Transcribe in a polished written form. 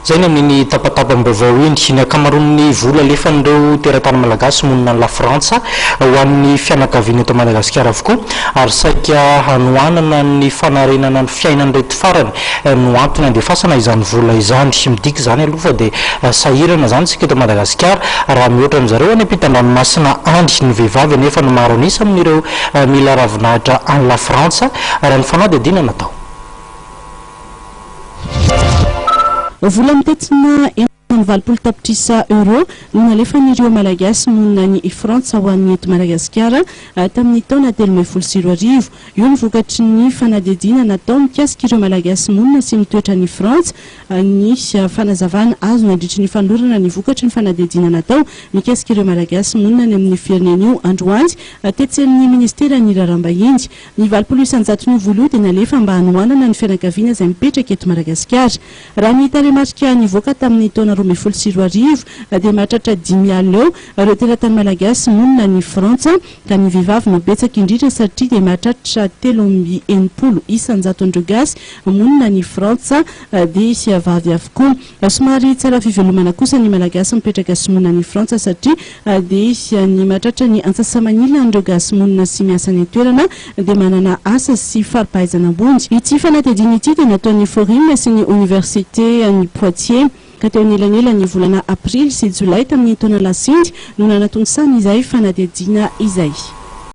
zay ny amin'ny tapatapam-baovao iny ny akamaroan'ny vola alefan'ireo teratany malagasy monina la Frantsa ho an'ny fianakaviana eto Madagasikara avokoa ary saika hanoanana ny fanarenana ny fiainan'ireto farany no antony andefasana izany vola izany midika izany aloha fa dia sahirana zany sika eto Madagasikara raha mihoatra amin'izareo any ampitan-dranomasina andy ny vehivavy nefa no maro anisa amin'ireo mila ravinahitra any la Frantsa raha ny fanadihadiana natao. Vola mitetina valopolo tapitrisa euro no nalefan'ireo malagasy monina ny Frantsa ho an'ny eto Madagasikara tamin'ny taona 2024. Io ny vokatry ny fanadihadiana natao mikasika ireo malagasy monina sy mitoetra ny Frantsa ny fanazavana azo nandritry ny fanolorana ny vokatry ny fanadihadiana natao mikasika ireo malagasy monina ny amin'ny firenen'io androany tetsen'ny ministera ny raharambahiny. Ny valopolo isanjato ny voalo dia nalefa mba hanoanana ny fianakaviana izay mipetraka eto Madagasikara. Raha ny taremarika nivoaka tamin'ny taona 2024 dia mahatratra 10 alina eo ireo teratany malagasy monina ny Frantsa ka ny vehivavy no betsaka indrindra satria dia mahatratra 380 isanjato andreo gasy monina ny Frantsa dia vavy avokoa. Somary tsara fivelomana kosa ny malagasy mipetraka sy monina ny Frantsa satria dia ny mahatratra ny antsasamanila andreo gasy monina sy miasa ny toerana dia manana asa sy faripahaizana ambony. Ity fanadihadiana ity dia nataon'ny Forim sy ny Université ny Poitiers ka teo anelanyela ny volana aprily sy jolay tamin'ny taona lasiny no nanatonsana izay fanadihadiana izay.